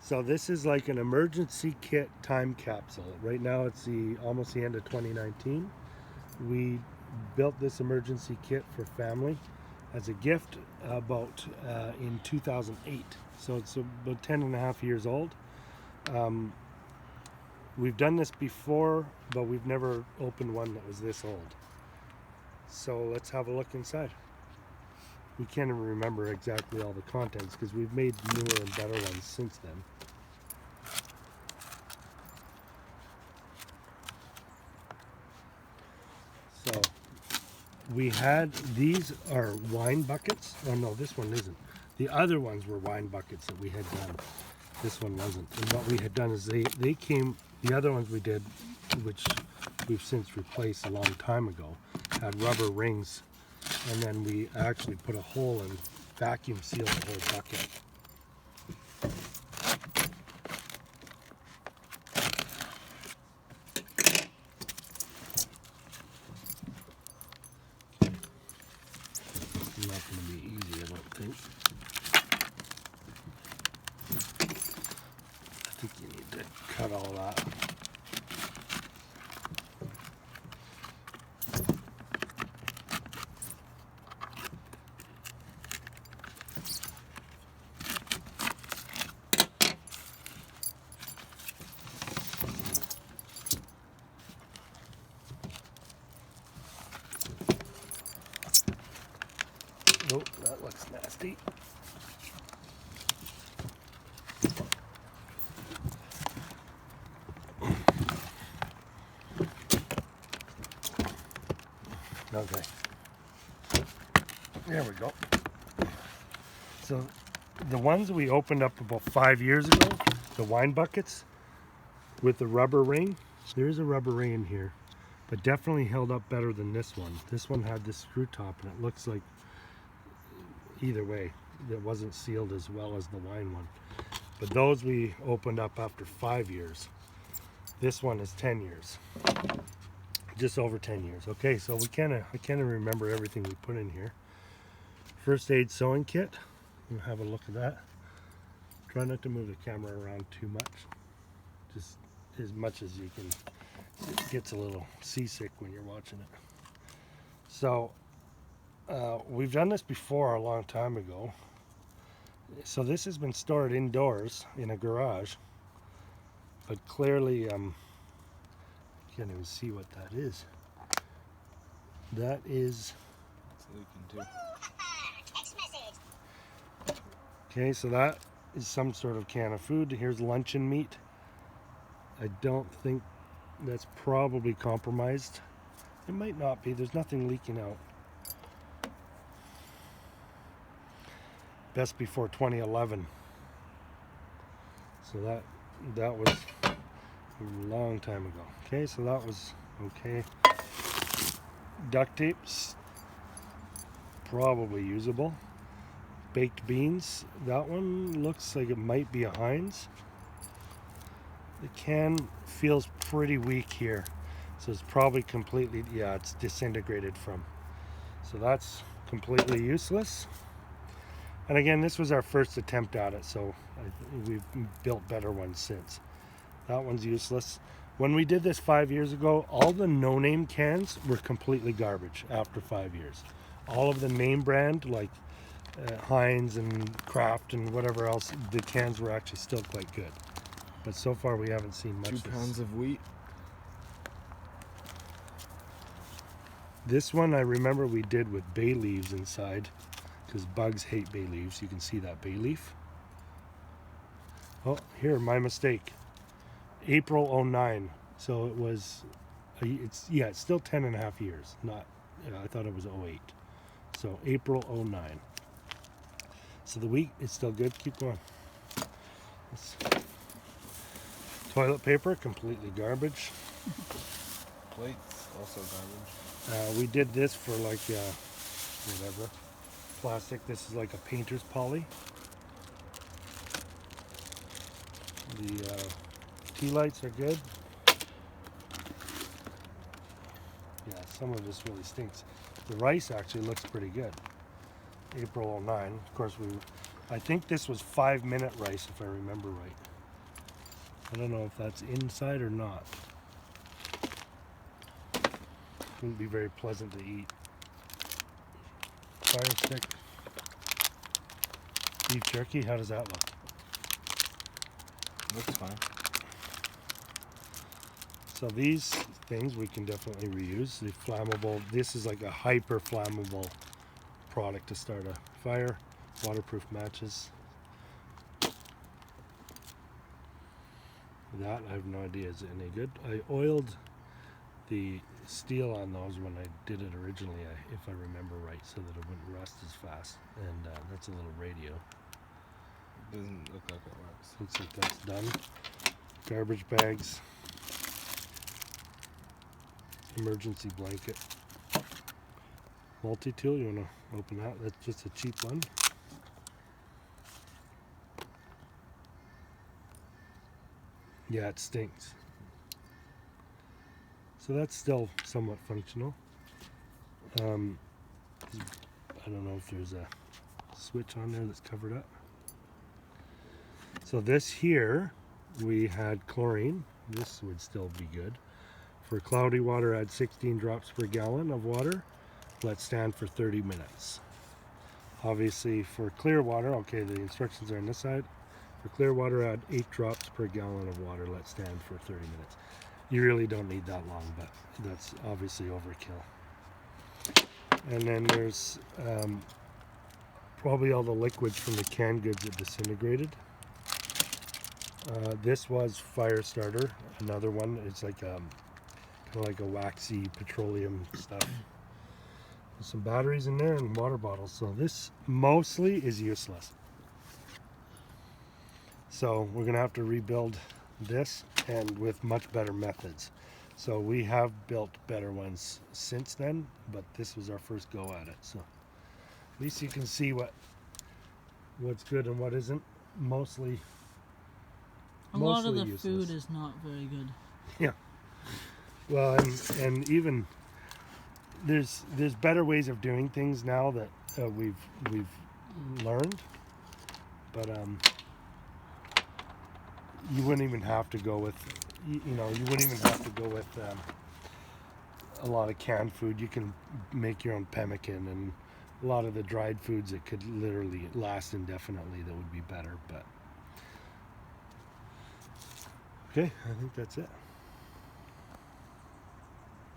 So this is like an emergency kit time capsule. Right now it's almost the end of 2019. We built this emergency kit for family as a gift about in 2008. So it's about 10 and a half years old. We've done this before, but we've never opened one that was this old. So let's have a look inside. We can't even remember exactly all the contents because we've made newer and better ones since then. So we had, these are wine buckets. Oh no, this one isn't. The other ones were wine buckets that we had done. This one wasn't. And what we had done is they came, the other ones we did, which we've since replaced a long time ago, had rubber rings, and then we actually put a hole and vacuum sealed the whole bucket. Not going to be easy, I don't think. I think you need to cut all that. Oh, that looks nasty. Okay. There we go. So the ones we opened up about 5 years ago, the wine buckets with the rubber ring, there's a rubber ring in here, but definitely held up better than this one. This one had this screw top and it looks like, either way, it wasn't sealed as well as the wine one. But those we opened up after 5 years. This one is 10 years. Just over 10 years. Okay, so I can't even remember everything we put in here. First aid sewing kit. We'll have a look at that. Try not to move the camera around too much. Just as much as you can. It gets a little seasick when you're watching it. So we've done this before a long time ago. So this has been stored indoors in a garage, but clearly can't even see what that is. That is. It's leaking too. Okay, so that is some sort of can of food. Here's luncheon meat. I don't think that's probably compromised. It might not be. There's nothing leaking out. Best before 2011. So that was a long time ago. Okay, so that was okay. Duct tapes, probably usable. Baked beans, that one looks like it might be a Heinz. The can feels pretty weak here, so it's probably completely, yeah, it's disintegrated from. So that's completely useless. And again, this was our first attempt at it, so we've built better ones since. That one's useless. When we did this 5 years ago, all the no-name cans were completely garbage after 5 years. All of the name brand, like Heinz and Kraft and whatever else, the cans were actually still quite good. But so far we haven't seen much. 2 pounds of wheat. This one I remember we did with bay leaves inside, because bugs hate bay leaves. You can see that bay leaf. Oh, here, my mistake. April 09. So it was, it's still 10 and a half years. Not, I thought it was 08. So April 09. So the wheat is still good. Keep going. Toilet paper, completely garbage. Plates, also garbage. We did this for like, whatever. Plastic. This is like a painter's poly. The tea lights are good. Yeah, some of this really stinks. The rice actually looks pretty good. April 09. Of course, I think this was 5-minute rice if I remember right. I don't know if that's inside or not. Wouldn't be very pleasant to eat. Fire stick. Beef jerky, how does that look? Looks fine. So these things we can definitely reuse. The flammable, this is like a hyper flammable product to start a fire. Waterproof matches. That I have no idea is it any good. I oiled the steel on those when I did it originally, if I remember right, so that it wouldn't rust as fast. And that's a little radio. Doesn't look like it works. Looks like that's done. Garbage bags. Emergency blanket. Multi-tool, you want to open that? That's just a cheap one. Yeah, it stinks. So that's still somewhat functional. I don't know if there's a switch on there that's covered up. So this here, we had chlorine. This would still be good. For cloudy water, add 16 drops per gallon of water. Let stand for 30 minutes. Obviously for clear water, okay, the instructions are on this side. For clear water, add 8 drops per gallon of water. Let stand for 30 minutes. You really don't need that long, but that's obviously overkill. And then there's probably all the liquids from the canned goods that disintegrated. This was fire starter, another one. It's like kind of like a waxy petroleum stuff. There's some batteries in there and water bottles. So this mostly is useless. So we're gonna have to rebuild this, and with much better methods. So we have built better ones since then, but this was our first go at it. So at least you can see what's good and what isn't. Mostly a lot of the useless. food is not very good. Yeah. Well, and even there's better ways of doing things now that we've learned, but you wouldn't even have to go with, you wouldn't even have to go with a lot of canned food. You can make your own pemmican, and a lot of the dried foods that could literally last indefinitely that would be better. But okay, I think that's it.